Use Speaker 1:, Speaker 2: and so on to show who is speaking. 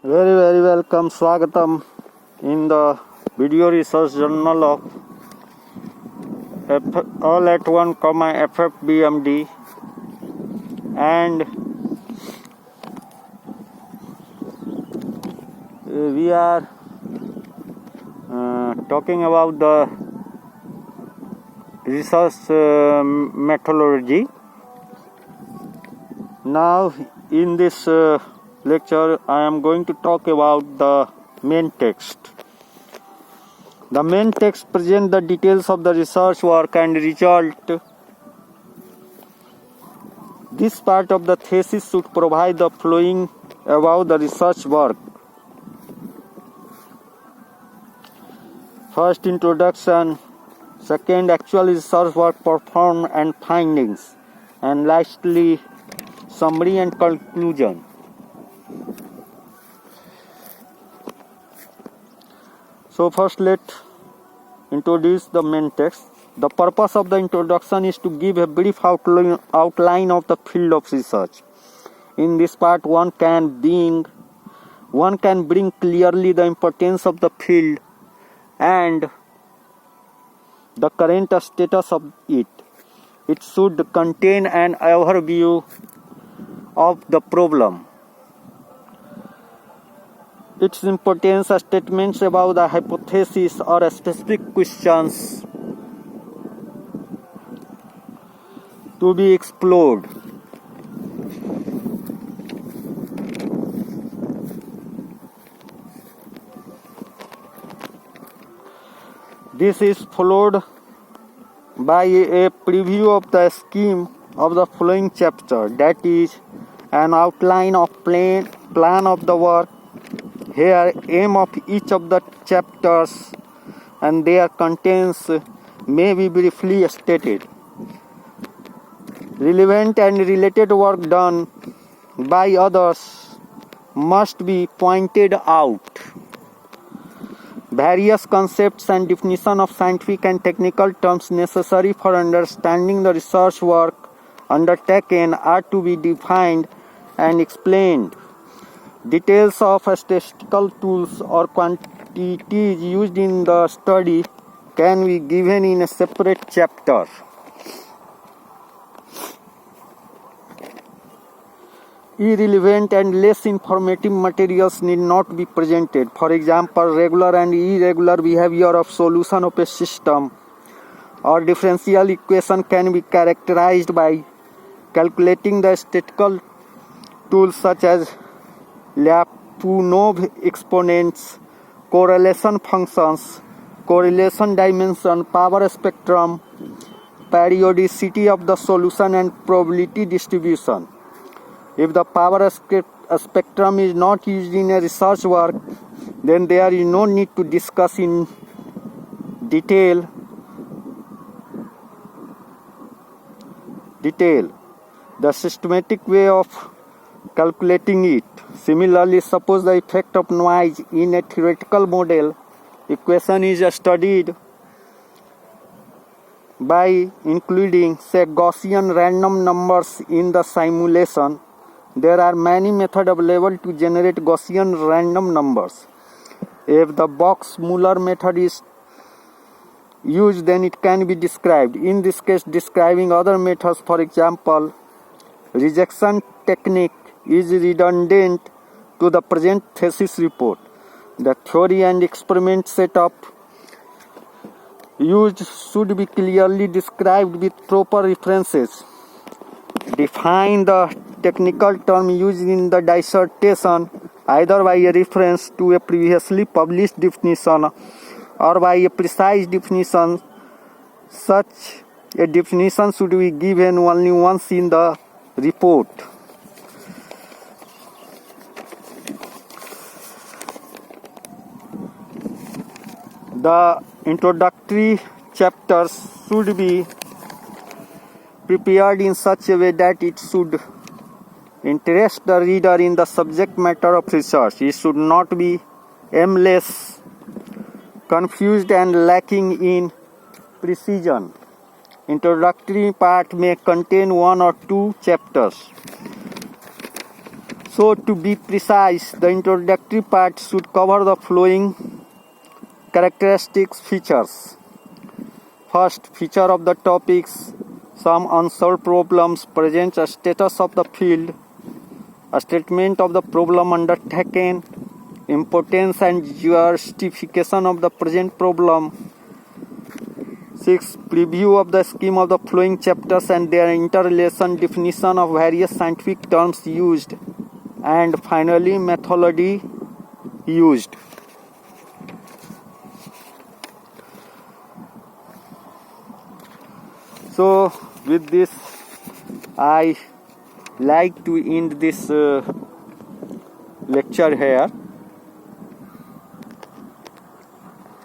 Speaker 1: Very welcome, Swagatam in the video research journal of all at one, ffbmd, and we are talking about the research methodology. Now in this lecture I am going to talk about the main text. The main text presents the details of the research work and result. This part of the thesis should provide the following about the research work. First, introduction. Second, actual research work performed and findings. And lastly, summary and conclusion. So first let's introduce the main text. The purpose of the introduction is to give a brief outline of the field of research. In this part, one can bring clearly the importance of the field and the current status of it. It should contain an overview of the problem, its importance, statements about the hypothesis or specific questions to be explored. This is followed by a preview of the scheme of the following chapter, that is, an outline of plan of the work. Here, aim of each of the chapters and their contents may be briefly stated. Relevant and related work done by others must be pointed out. Various concepts and definition of scientific and technical terms necessary for understanding the research work undertaken are to be defined and explained. Details of statistical tools or quantities used in the study can be given in a separate chapter. Irrelevant and less informative materials need not be presented. For example, regular and irregular behavior of solution of a system or differential equation can be characterized by calculating the statistical tools such as Lyapunov exponents, correlation functions, correlation dimension, power spectrum, periodicity of the solution, and probability distribution. If the power spectrum is not used in a research work, then there is no need to discuss in detail the systematic way of calculating it. Similarly, suppose the effect of noise in a theoretical model equation is studied by including, say, Gaussian random numbers in the simulation. There are many methods available to generate Gaussian random numbers. If the Box-Muller method is used, then it can be described. In this case, describing other methods, for example, rejection technique, is redundant to the present thesis report. The theory and experiment setup used should be clearly described with proper references. Define the technical term used in the dissertation either by a reference to a previously published definition or by a precise definition. Such a definition should be given only once in the report. The introductory chapters should be prepared in such a way that it should interest the reader in the subject matter of research. It should not be aimless, confused, and lacking in precision. Introductory part may contain 1 or 2 chapters. So to be precise, the introductory part should cover the following characteristics features. First feature of the topics: some unsolved problems, present a status of the field, a statement of the problem undertaken, importance and justification of the present problem. 6. Preview of the scheme of the following chapters and their interrelation, definition of various scientific terms used, and finally methodology used. So with this I like to end this lecture here.